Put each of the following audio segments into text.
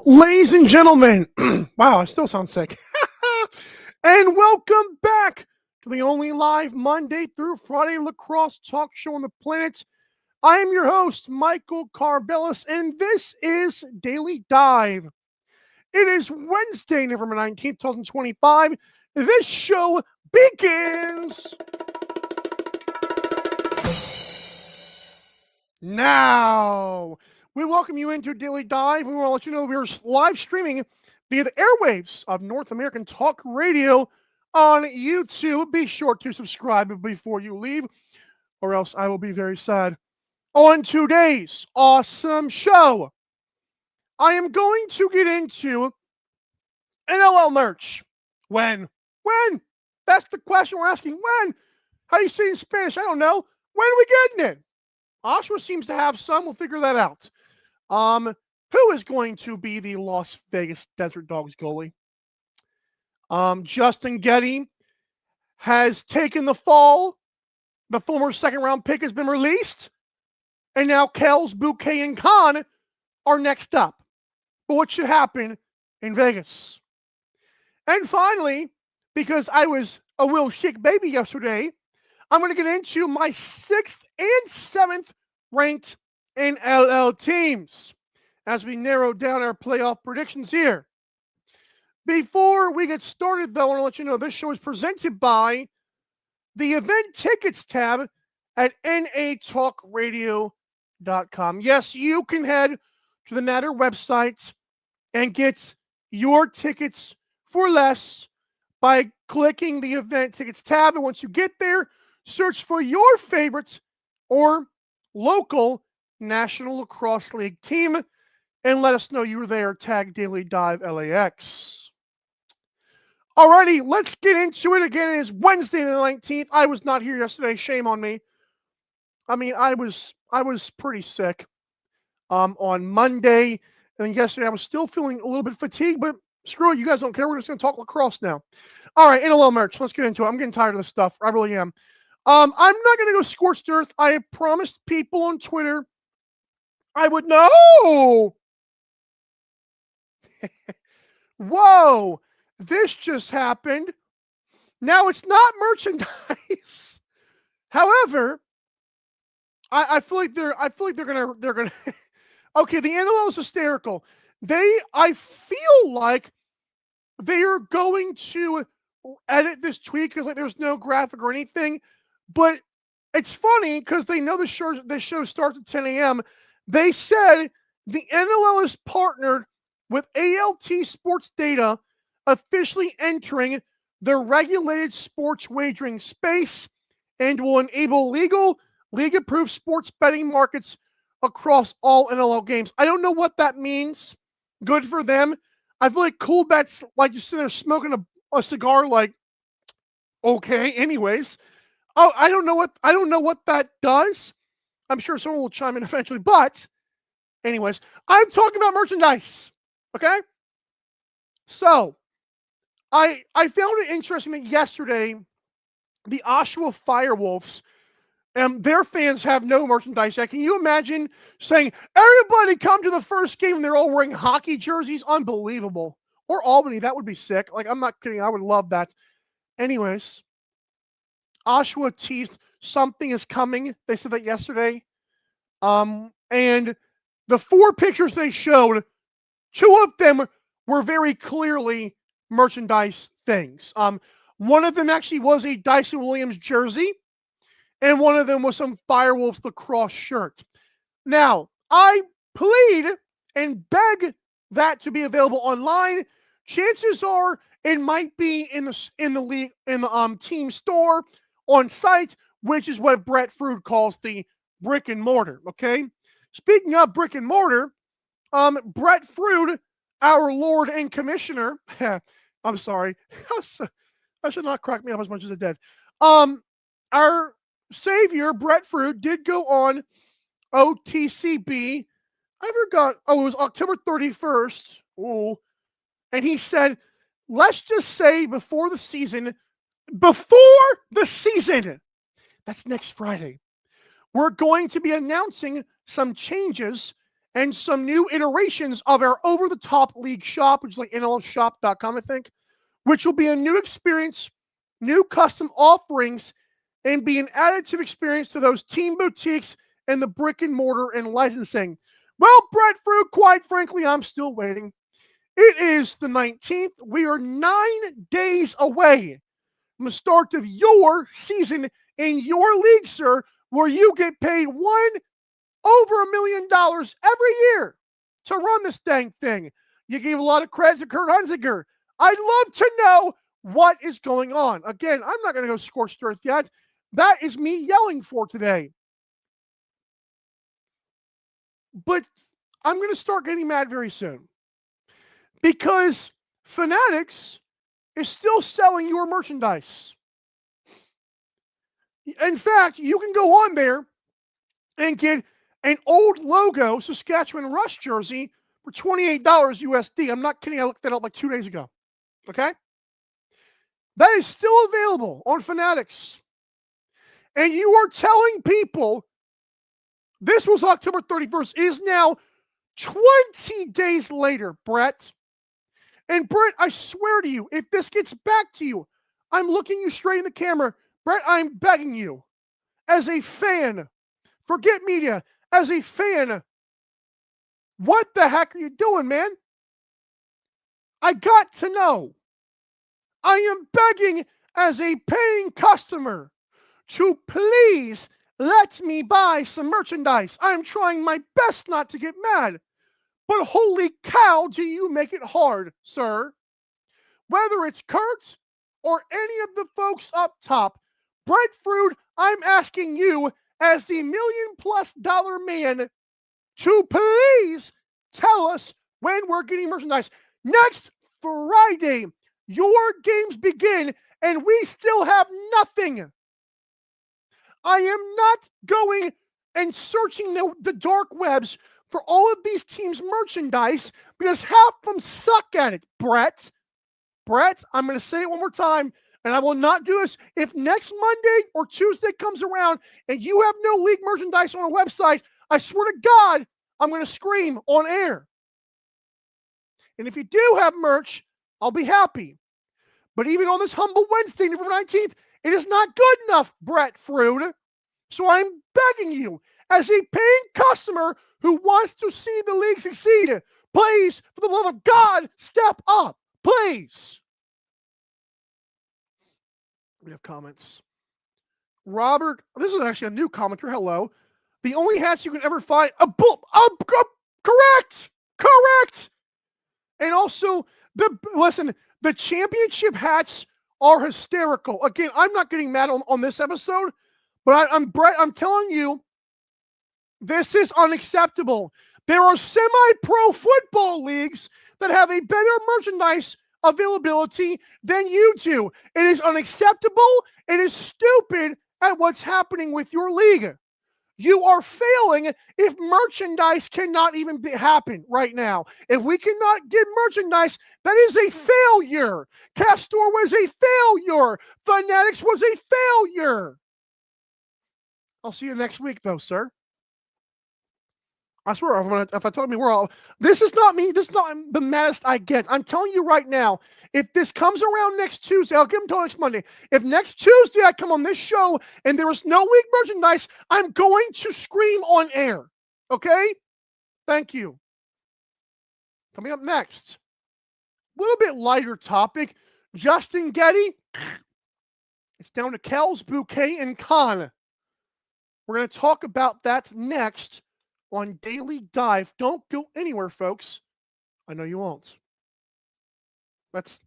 ladies and gentlemen, wow, I still sound sick. And welcome back to the only live Monday through Friday lacrosse talk show on the planet. I am your host, Michael Karvelis, and this is Daily Dive. It is Wednesday, November 19th, 2025. This show begins now. We welcome you into Daily Dive. We want to let you know we are live streaming via the airwaves of North American Talk Radio on YouTube. Be sure to subscribe before you leave, or else I will be very sad. On today's awesome show, I am going to get into NLL merch. When? That's the question we're asking. When? How do you say it in Spanish? I don't know. When are we getting it? Oshawa seems to have some. We'll figure that out. Who is going to be the Las Vegas Desert Dogs goalie? Justin Getty has taken the fall. The former second-round pick has been released. And now Kells, Bouquet, and Khan are next up. But what should happen in Vegas? And finally, because I was a Will Chic baby yesterday, I'm going to get into my 6th and 7th ranked NLL teams as we narrow down our playoff predictions here. Before we get started, though, I want to let you know this show is presented by the event tickets tab at natalkradio.com. Yes, you can head to the Natter website and get your tickets for less by clicking the event tickets tab. And once you get there, search for your favorite or local National Lacrosse League team and let us know you were there. Tag Daily Dive LAX. Alrighty, let's get into it again. It is Wednesday the 19th. I was not here yesterday. Shame on me. I mean, I was pretty sick on Monday, and then yesterday I was still feeling a little bit fatigued, but screw it. You guys don't care. We're just going to talk lacrosse now. All right, NLL merch. Let's get into it. I'm getting tired of this stuff. I really am. I'm not going to go scorched earth. I have promised people on Twitter I would know. Whoa, this just happened. Now it's not merchandise. However, I feel like they're gonna okay, the NLL is hysterical. I feel like they are going to edit this tweet because like there's no graphic or anything. But it's funny because they know the show starts at 10 a.m. They said the NLL is partnered with ALT Sports Data, officially entering the regulated sports wagering space and will enable legal, league-approved sports betting markets across all NLL games. I don't know what that means. Good for them. I feel like Cool Bets, like you sit there smoking a cigar, like, okay, anyways. Oh, I don't know what that does. I'm sure someone will chime in eventually, but anyways, I'm talking about merchandise. Okay? So, I found it interesting that yesterday the Oshawa Firewolves their fans have no merchandise yet. Can you imagine saying, everybody come to the first game and they're all wearing hockey jerseys? Unbelievable. Or Albany, that would be sick. Like, I'm not kidding. I would love that. Anyways, Oshawa teased something is coming. They said that yesterday. And the 4 pictures they showed, 2 of them were very clearly merchandise things. One of them actually was a Dyson Williams jersey, and one of them was some Firewolves lacrosse shirt. Now, I plead and beg that to be available online. Chances are it might be in the team store on site, which is what Brett Fruit calls the brick and mortar. Okay. Speaking of brick and mortar, Brett Fruit, our Lord and Commissioner, I'm sorry, I should not crack me up as much as it did. Our Savior, Brett Fruit, did go on OTCB. I forgot. Oh, it was October 31st. Ooh. And he said, let's just say before the season, that's next Friday, we're going to be announcing some changes and some new iterations of our over-the-top league shop, which is like NLLshop.com, I think, which will be a new experience, new custom offerings, and be an additive experience to those team boutiques and the brick and mortar and licensing. Well, Brett Fruit, quite frankly, I'm still waiting. It is the 19th. We are 9 days away from the start of your season in your league, sir, where you get paid over $1 million every year to run this dang thing. You gave a lot of credit to Kurt Hunziker. I'd love to know what is going on. Again, I'm not going to go scorched earth yet. That is me yelling for today. But I'm going to start getting mad very soon because Fanatics is still selling your merchandise. In fact, you can go on there and get an old logo Saskatchewan Rush jersey for $28 USD. I'm not kidding. I looked that up like 2 days ago. Okay? That is still available on Fanatics. And you are telling people this was October 31st. It is now 20 days later, Brett. And Brett, I swear to you, if this gets back to you, I'm looking you straight in the camera. Brett, I'm begging you, as a fan, forget media, as a fan, what the heck are you doing, man? I got to know. I am begging as a paying customer to please let me buy some merchandise. I'm trying my best not to get mad. But holy cow, do you make it hard, sir. Whether it's Kurt or any of the folks up top, Brett Fruit, I'm asking you as the $1 million+ man to please tell us when we're getting merchandise. Next Friday, your games begin and we still have nothing. I am not going and searching the dark webs for all of these teams' merchandise because half of them suck at it, Brett. Brett, I'm going to say it one more time, and I will not do this. If next Monday or Tuesday comes around and you have no league merchandise on a website, I swear to God, I'm going to scream on air. And if you do have merch, I'll be happy. But even on this humble Wednesday, November 19th, it is not good enough, Brett Fruit. So I'm begging you, as a paying customer who wants to see the league succeed, please, for the love of God, step up. Please. We have comments. Robert, this is actually a new commenter. Hello. The only hats you can ever find. Correct. Correct. And also, the championship hats are hysterical. Again, I'm not getting mad on this episode, but Brett, I'm telling you, this is unacceptable. There are semi-pro football leagues that have a better merchandise availability than you do. It is unacceptable. It is stupid at what's happening with your league. You are failing if merchandise cannot even happen right now. If we cannot get merchandise, that is a failure. Castor was a failure. Fanatics was a failure. I'll see you next week, though, sir. I swear, if I told me we're all, this is not me. This is not the maddest I get. I'm telling you right now, if this comes around next Tuesday, I'll give them till next Monday. If next Tuesday I come on this show and there is no league merchandise, I'm going to scream on air. Okay? Thank you. Coming up next, a little bit lighter topic. Justin Getty. It's down to Kells, Bouquet, and Khan. We're going to talk about that next on Daily Dive. Don't go anywhere, folks. I know you won't. That's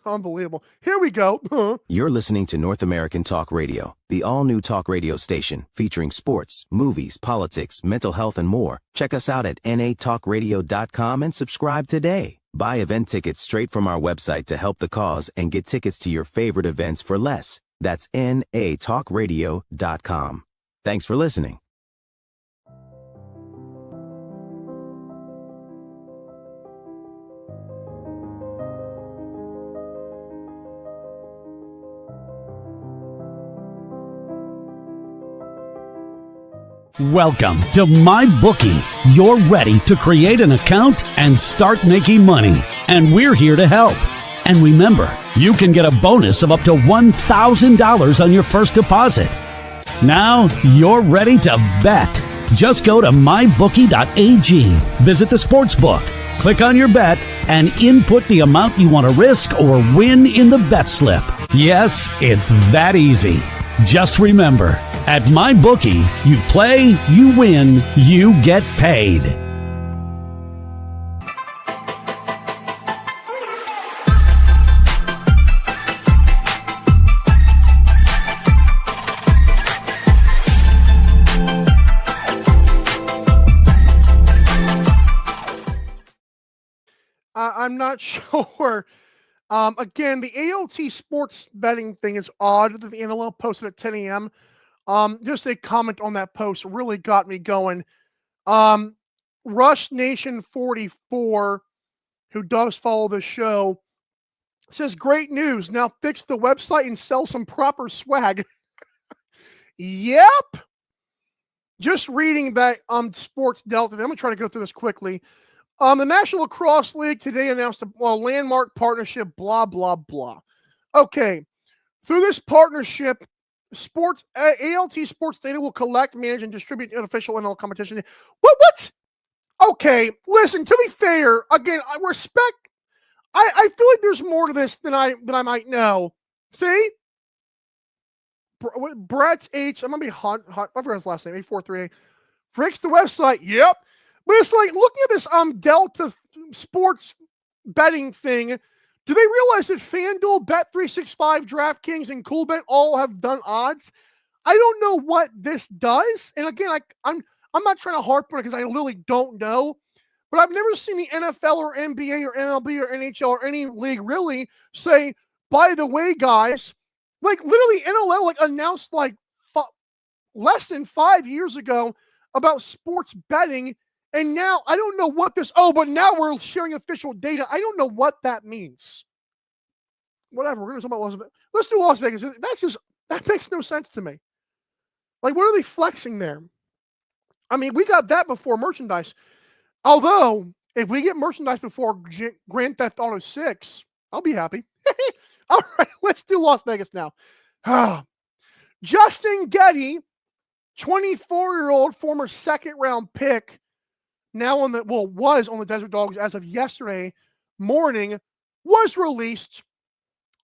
unbelievable. Here we go. You're listening to North American Talk Radio, the all-new talk radio station featuring sports, movies, politics, mental health, and more. Check us out at natalkradio.com and subscribe today. Buy event tickets straight from our website to help the cause and get tickets to your favorite events for less. That's natalkradio.com. Thanks for listening. Welcome to MyBookie. You're ready to create an account and start making money, and we're here to help. And remember, you can get a bonus of up to $1,000 on your first deposit. Now you're ready to bet. Just go to mybookie.ag, visit the sportsbook, click on your bet, and input the amount you want to risk or win in the bet slip. Yes, it's that easy. Just remember, at MyBookie, you play, you win, you get paid. I'm not sure. Again, the ALT sports betting thing is odd that the NLL posted at 10 a.m. Just a comment on that post really got me going. Rush Nation 44, who does follow the show, says, great news. Now fix the website and sell some proper swag. Yep. Just reading that Sports Delta. I'm going to try to go through this quickly. The National Lacrosse League today announced a landmark partnership, blah, blah, blah. Okay. Through this partnership, ALT Sports Data will collect, manage, and distribute unofficial NLL competition. What? Okay, listen, to be fair, again, I respect, I feel like there's more to this than I might know. See? Brett H, I'm going to be hot, I forgot his last name, 843A. Fix the website, yep. But it's like, looking at this Delta sports betting thing, do they realize that FanDuel, Bet365, DraftKings, and CoolBet all have done odds? I don't know what this does. And again, I'm not trying to harp on it because I literally don't know. But I've never seen the NFL or NBA or MLB or NHL or any league really say, by the way, guys, like literally NLL announced less than 5 years ago about sports betting. And now, I don't know what this, but now we're sharing official data. I don't know what that means. Whatever, we're going to talk about Las Vegas. Let's do Las Vegas. That makes no sense to me. Like, what are they flexing there? I mean, we got that before merchandise. Although, if we get merchandise before Grand Theft Auto 6, I'll be happy. All right, let's do Las Vegas now. Justin Getty, 24-year-old former second-round pick, now was on the Desert Dogs as of yesterday morning, was released.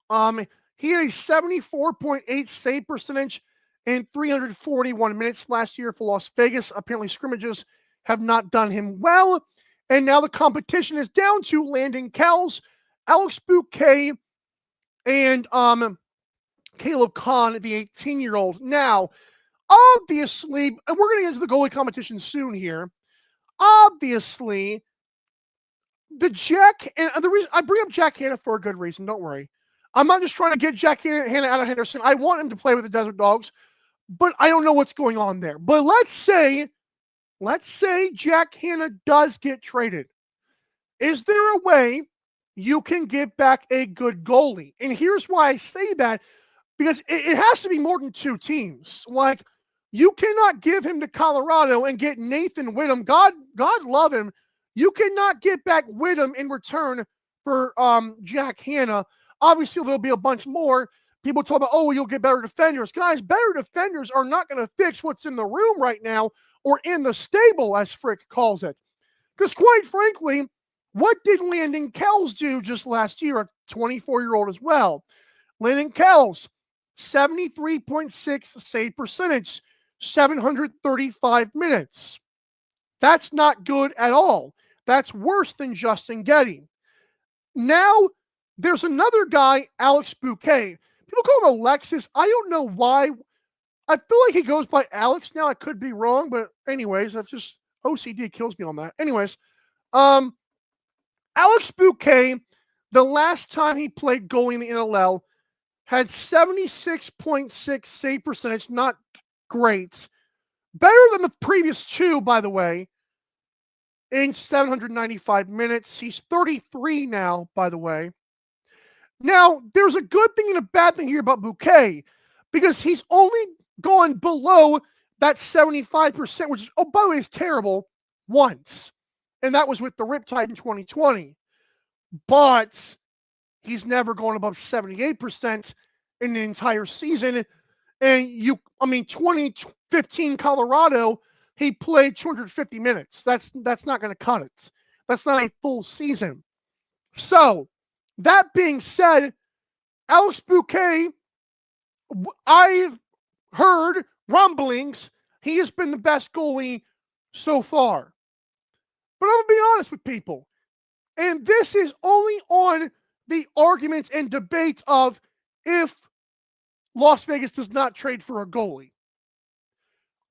He had a 74.8 save percentage in 341 minutes last year for Las Vegas. Apparently scrimmages have not done him well. And now the competition is down to Landon Kells, Alex Bouquet, and Caleb Kahn, the 18-year-old. Now, obviously, and we're going to get into the goalie competition soon here. Obviously, the reason I bring up Jack Hanna for a good reason. Don't worry. I'm not just trying to get Jack Hanna out of Henderson. I want him to play with the Desert Dogs, but I don't know what's going on there. But let's say Jack Hanna does get traded. Is there a way you can get back a good goalie? And here's why I say that, because it has to be more than two teams. Like, you cannot give him to Colorado and get Nathan Whittam. God love him. You cannot get back Whittam in return for Jack Hanna. Obviously, there'll be a bunch more. People talk about, you'll get better defenders. Guys, better defenders are not going to fix what's in the room right now, or in the stable, as Frick calls it. Because quite frankly, what did Landon Kells do just last year, a 24-year-old as well? Landon Kells, 73.6 save percentage, 735 minutes. That's not good at all. That's worse than Justin Getty. Now, there's another guy, Alex Bouquet. People call him Alexis. I don't know why. I feel like he goes by Alex now. I could be wrong, but anyways, that's just OCD kills me on that. Anyways, Alex Bouquet, the last time he played goalie in the NLL, had 76.6 save percentage, not great. Better than the previous two, by the way, in 795 minutes. He's 33 now, by the way. Now, there's a good thing and a bad thing here about Bouquet, because he's only gone below that 75%, which, oh, by the way, is terrible, once. And that was with the Riptide in 2020. But he's never gone above 78% in the entire season. And 2015 Colorado, he played 250 minutes. That's not going to cut it. That's not a full season. So, that being said, Alex Bouquet, I've heard rumblings, he has been the best goalie so far. But I'm going to be honest with people. And this is only on the arguments and debates of if Las Vegas does not trade for a goalie.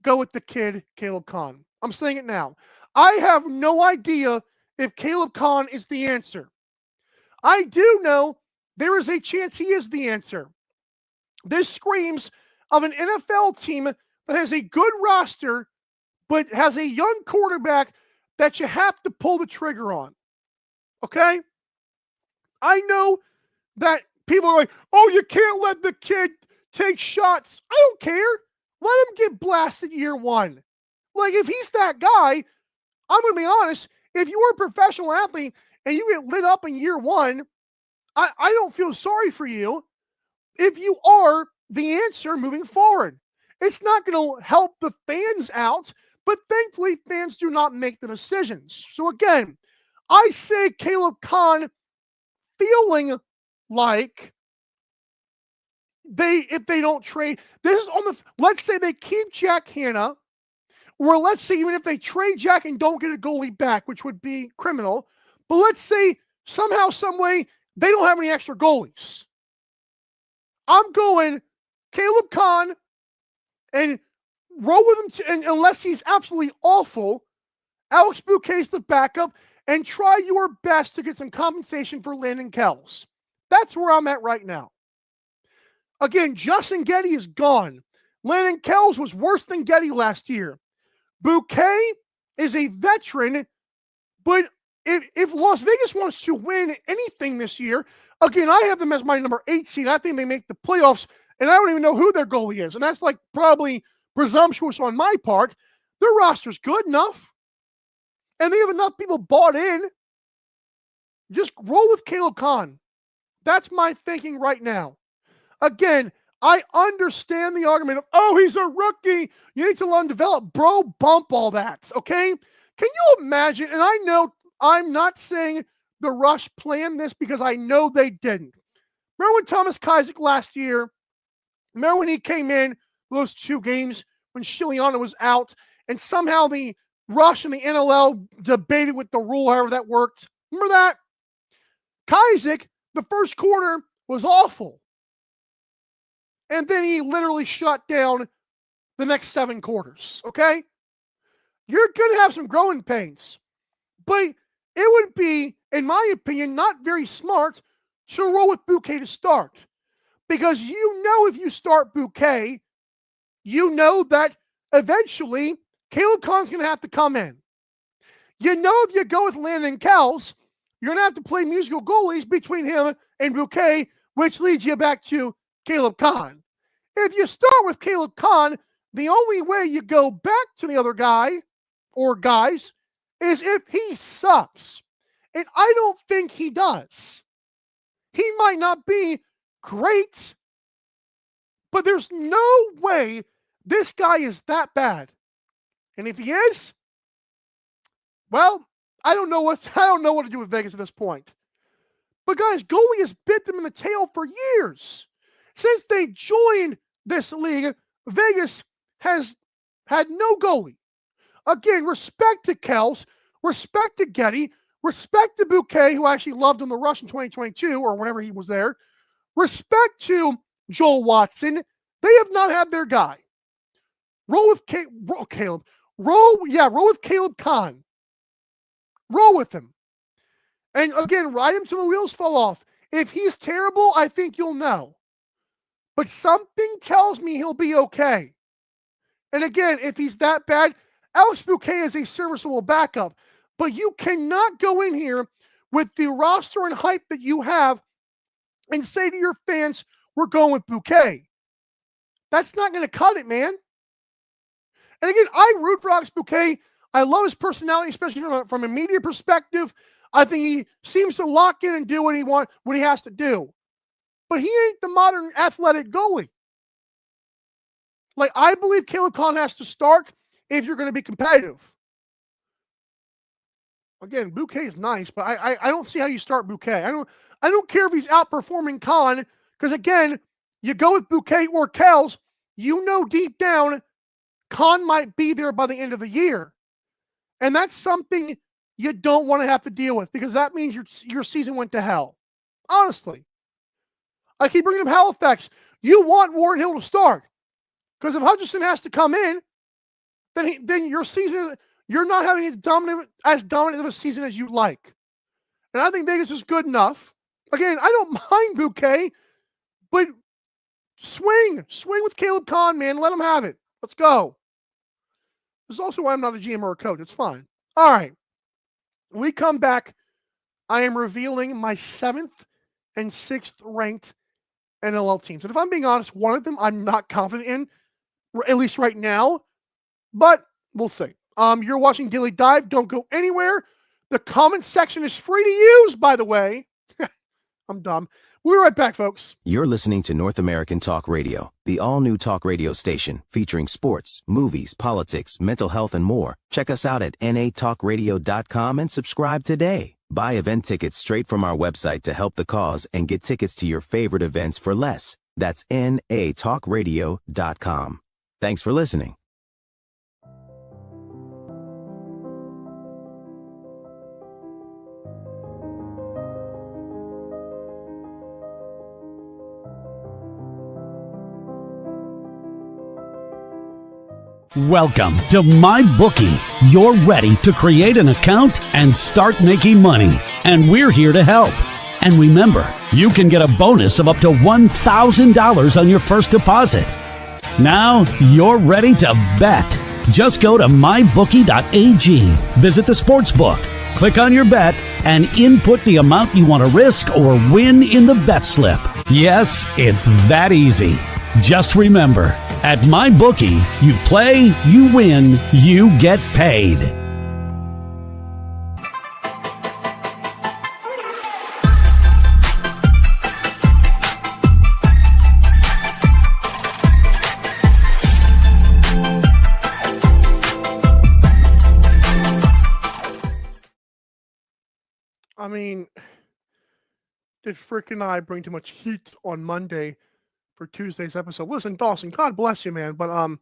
Go with the kid, Caleb Kahn. I'm saying it now. I have no idea if Caleb Kahn is the answer. I do know there is a chance he is the answer. This screams of an NFL team that has a good roster, but has a young quarterback that you have to pull the trigger on. Okay? I know that people are like, oh, you can't let the kid take shots. I don't care. Let him get blasted year one. Like, if he's that guy, I'm going to be honest, if you were a professional athlete and you get lit up in year one, I don't feel sorry for you if you are the answer moving forward. It's not going to help the fans out, but thankfully fans do not make the decisions. So again, I say Caleb Kahn feeling like if they don't trade, this is on the, let's say they keep Jack Hanna, or let's say even if they trade Jack and don't get a goalie back, which would be criminal, but let's say somehow, some way, they don't have any extra goalies. I'm going Caleb Kahn and roll with him, and unless he's absolutely awful, Alex Bouquet's the backup, and try your best to get some compensation for Landon Kells. That's where I'm at right now. Again, Justin Getty is gone. Landon Kells was worse than Getty last year. Bouquet is a veteran, but if Las Vegas wants to win anything this year, again, I have them as my number 8 seed. I think they make the playoffs, and I don't even know who their goalie is. And that's like probably presumptuous on my part. Their roster's good enough, and they have enough people bought in. Just roll with Caleb Kahn. That's my thinking right now. Again, I understand the argument of, oh, he's a rookie. You need to let him develop. Bro, bump all that, okay? Can you imagine? And I know I'm not saying the Rush planned this because I know they didn't. Remember when Thomas Kajik last year, remember when he came in those 2 games when Chiliano was out, and somehow the Rush and the NLL debated with the rule, however that worked? Remember that? Kajik, the first quarter was awful. And then he literally shut down the next 7 quarters, okay? You're going to have some growing pains. But it would be, in my opinion, not very smart to roll with Bouquet to start. Because you know if you start Bouquet, you know that eventually Caleb Kahn's going to have to come in. You know if you go with Landon Kells, you're going to have to play musical goalies between him and Bouquet, which leads you back to Caleb Kahn. If you start with Caleb Kahn, the only way you go back to the other guy or guys is if he sucks. And I don't think he does. He might not be great, but there's no way this guy is that bad. And if he is, well, I don't know what to do with Vegas at this point. But guys, goalie has bit them in the tail for years. Since they joined this league, Vegas has had no goalie. Again, respect to Kells, respect to Getty, respect to Bouquet, who actually loved on the Rush in 2022 or whenever he was there. Respect to Joel Watson. They have not had their guy. Roll with Caleb. Roll with Caleb Kahn. Roll with him. And again, ride him till the wheels fall off. If he's terrible, I think you'll know. But something tells me he'll be okay. And again, if he's that bad, Alex Bouquet is a serviceable backup. But you cannot go in here with the roster and hype that you have and say to your fans, we're going with Bouquet. That's not going to cut it, man. And again, I root for Alex Bouquet. I love his personality, especially from a media perspective. I think he seems to lock in and do what he has to do. But he ain't the modern athletic goalie. Like, I believe Caleb Kahn has to start if you're going to be competitive. Again, Bouquet is nice, but I don't see how you start Bouquet. I don't care if he's outperforming Kahn, because again, you go with Bouquet or Kells, you know deep down Kahn might be there by the end of the year. And that's something you don't want to have to deal with, because that means your season went to hell. Honestly. I keep bringing up Halifax. You want Warren Hill to start. Because if Hutchinson has to come in, then your season, you're not having as dominant of a season as you'd like. And I think Vegas is good enough. Again, I don't mind Bouquet, but swing with Caleb Kahn, man. Let him have it. Let's go. This is also why I'm not a GM or a coach. It's fine. All right. When we come back, I am revealing my 7th and 6th ranked NLL teams. And if I'm being honest, one of them I'm not confident in, at least right now, but we'll see. You're watching Daily Dive. Don't go anywhere. The comment section is free to use, by the way. I'm dumb. We'll be right back, folks. You're listening to North American Talk Radio, the all-new talk radio station featuring sports, movies, politics, mental health, and more. Check us out at natalkradio.com and subscribe today. Buy event tickets straight from our website to help the cause and get tickets to your favorite events for less. That's natalkradio.com. Thanks for listening. Welcome to MyBookie. You're ready to create an account and start making money. And we're here to help. And remember, you can get a bonus of up to $1,000 on your first deposit. Now you're ready to bet. Just go to mybookie.ag, visit the sportsbook, click on your bet, and input the amount you want to risk or win in the bet slip. Yes, it's that easy. Just remember, at MyBookie, you play, you win, you get paid. I mean, did frickin' I bring too much heat on Monday for Tuesday's episode? Listen, Dawson, God bless you, man. But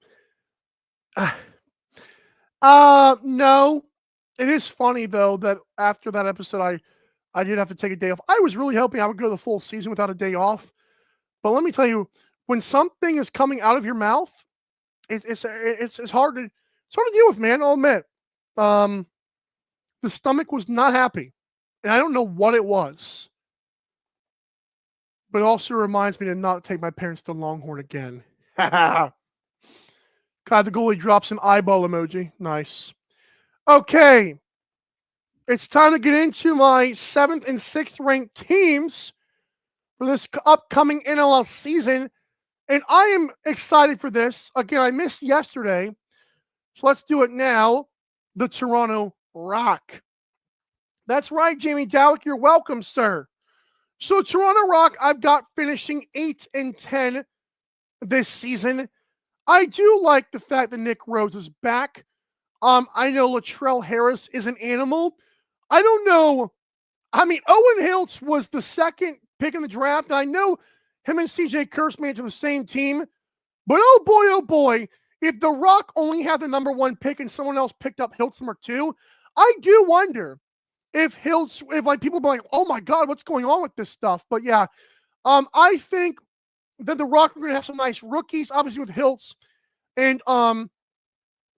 no. It is funny though that after that episode I did have to take a day off. I was really hoping I would go the full season without a day off. But let me tell you, when something is coming out of your mouth, it's hard to deal with, man. I'll admit. The stomach was not happy. And I don't know what it was. But it also reminds me to not take my parents to Longhorn again. God, the goalie drops an eyeball emoji. Nice. Okay. It's time to get into my 7th and 6th ranked teams for this upcoming NLL season. And I am excited for this. Again, I missed yesterday. So let's do it now. The Toronto Rock. That's right, Jamie Dowick. You're welcome, sir. So Toronto Rock, I've got finishing 8 and 10 this season. I do like the fact that Nick Rhodes is back. I know Latrell Harris is an animal. I don't know. I mean, Owen Hiltz was the 2nd pick in the draft. I know him and CJ Kurtz made it to the same team. But oh boy, if the Rock only had the number 1 pick and someone else picked up Hiltz number 2, I do wonder if like people be like, oh my God, what's going on with this stuff? But yeah, I think that the Rock are going to have some nice rookies, obviously with Hiltz and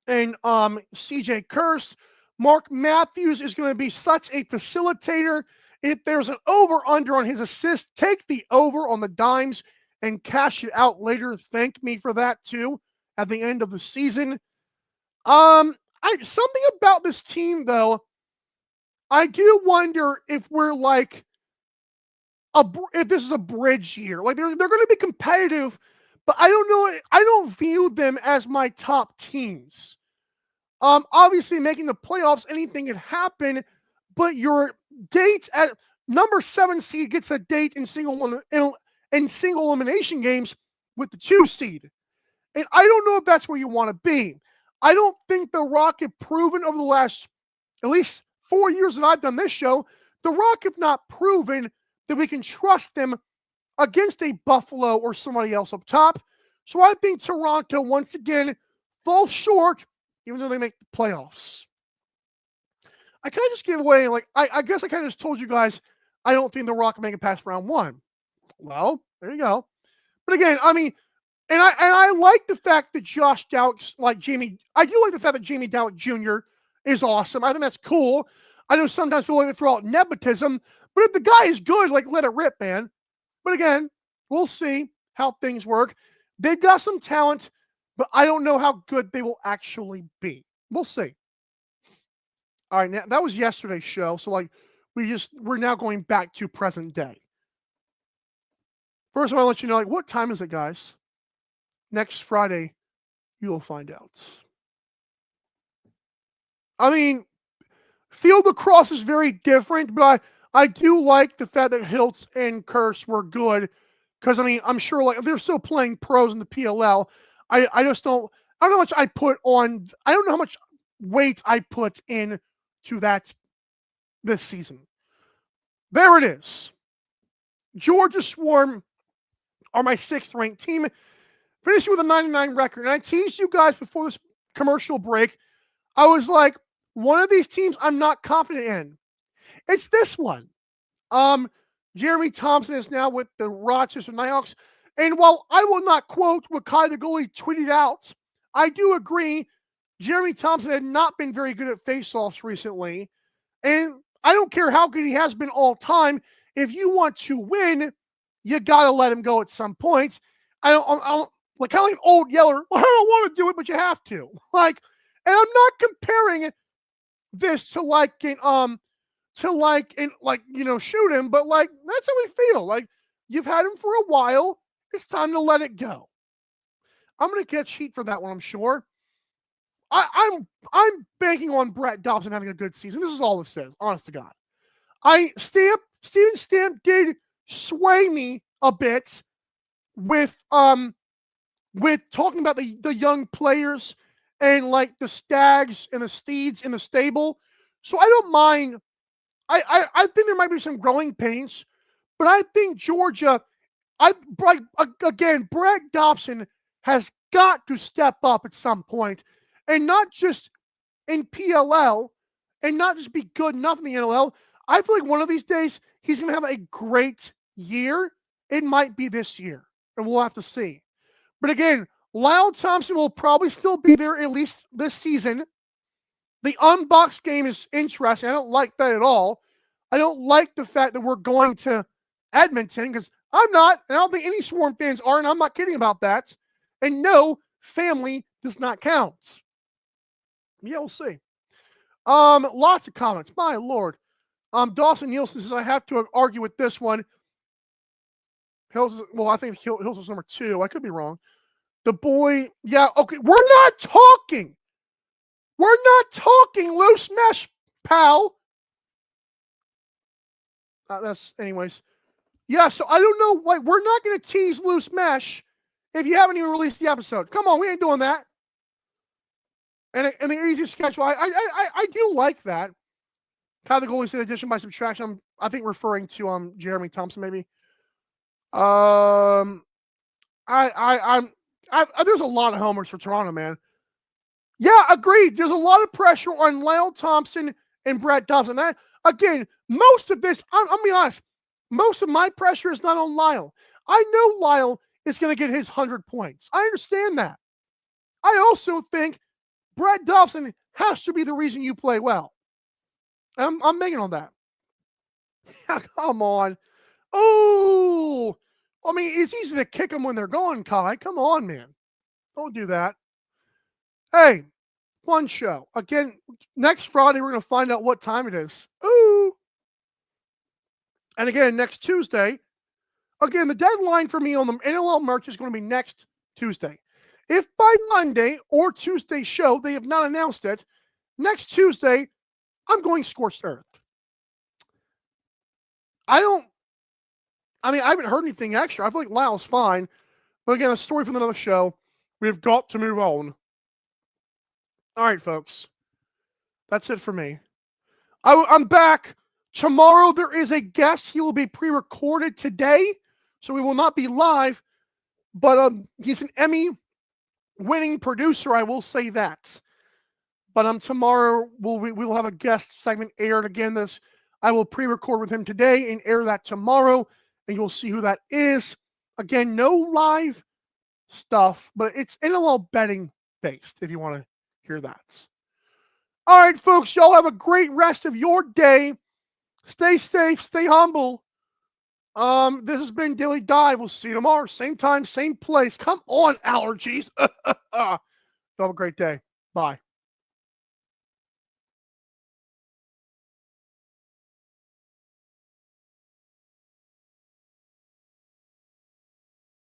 CJ Kurtz. Mark Matthews is going to be such a facilitator. If there's an over-under on his assist, take the over on the dimes and cash it out later. Thank me for that too at the end of the season. Something about this team though, I do wonder if we're like if this is a bridge year. Like they're going to be competitive, but I don't know. I don't view them as my top teams. Obviously, making the playoffs, anything can happen, but your date at number 7 seed gets a date in single elimination games with the 2 seed. And I don't know if that's where you want to be. I don't think the Rock have proven over the last at least 4 years that I've done this show, the Rock have not proven that we can trust them against a Buffalo or somebody else up top. So I think Toronto, once again, falls short, even though they make the playoffs. I kind of just gave away, I guess I kind of just told you guys, I don't think the Rock can make it past round 1. Well, there you go. But again, I mean, and I like the fact that Josh Dowick's like Jamie. I do like the fact that Jamie Dowick Jr. is awesome. I think that's cool. I know sometimes people like to throw out nepotism, but if the guy is good, like, let it rip, man. But again, we'll see how things work. They've got some talent, but I don't know how good they will actually be. We'll see. All right, now that was yesterday's show, so like we're now going back to present day. First, I want to let you know, like, what time is it, guys? Next Friday, you will find out. I mean, field lacrosse is very different, but I do like the fact that Hiltz and Kurse were good, because I mean, I'm sure like they're still playing pros in the PLL. I just don't. I don't know how much I put on. I don't know how much weight I put in to that this season. There it is. Georgia Swarm are my 6th ranked team, finishing with a 99 record. And I teased you guys before this commercial break. I was like, one of these teams I'm not confident in. It's this one. Jeremy Thompson is now with the Rochester Nighthawks. And while I will not quote what Kai the goalie tweeted out, I do agree Jeremy Thompson had not been very good at faceoffs recently. And I don't care how good he has been all time. If you want to win, you got to let him go at some point. I don't like kind of like an old yeller. Well, I don't want to do it, but you have to. Like, and I'm not comparing this to shoot him, but like that's how we feel. Like, you've had him for a while. It's time to let it go. I'm gonna catch heat for that one, I'm sure. I'm banking on Brett Dobson having a good season. This is all this is, honest to God. Steven Stamp did sway me a bit with talking about the young players and like the stags and the steeds in the stable. So I don't mind. I think there might be some growing pains, but I think Georgia, Brett Dobson has got to step up at some point, and not just in PLL, and not just be good enough in the NLL. I feel like one of these days he's going to have a great year. It might be this year, and we'll have to see. But again, Lyle Thompson will probably still be there at least this season. The unboxed game is interesting. I don't like that at all. I don't like the fact that we're going to Edmonton, because I'm not, and I don't think any Swarm fans are, and I'm not kidding about that. And no, family does not count. Yeah, we'll see. Lots of comments. My Lord. Dawson Nielsen says, I have to argue with this one. I think Hills was number 2. I could be wrong. The boy, yeah, okay. We're not talking loose mesh, pal. Anyways. Yeah, so I don't know, like, we're not going to tease loose mesh if you haven't even released the episode. Come on, we ain't doing that. And the easiest schedule, I do like that. Kyle the goalie said addition by subtraction. I think referring to Jeremy Thompson maybe. There's a lot of homers for Toronto, man. Yeah, agreed. There's a lot of pressure on Lyle Thompson and Brett Dobson. That again, most of this, I'll be honest, most of my pressure is not on Lyle. I know Lyle is going to get his 100 points. I understand that. I also think Brett Dobson has to be the reason you play well. I'm making on that. Come on. Oh, I mean, it's easy to kick them when they're gone, Kai. Come on, man. Don't do that. Hey, fun show. Again, next Friday, we're going to find out what time it is. Ooh. And again, next Tuesday, again, the deadline for me on the NLL merch is going to be next Tuesday. If by Monday or Tuesday show they have not announced it, next Tuesday, I'm going scorched earth. I haven't heard anything extra. I feel like Lyle's fine. But again, a story from another show. We've got to move on. All right, folks. That's it for me. I'm back. Tomorrow there is a guest. He will be pre-recorded today, so we will not be live. But he's an Emmy-winning producer, I will say that. But tomorrow we will have a guest segment aired again. I will pre-record with him today and air that tomorrow, and you'll see who that is. Again, no live stuff, but it's NLL betting based if you want to hear that. All right, folks, y'all have a great rest of your day. Stay safe, stay humble. This has been Daily Dive. We'll see you tomorrow. Same time, same place. Come on, allergies. Have a great day. Bye.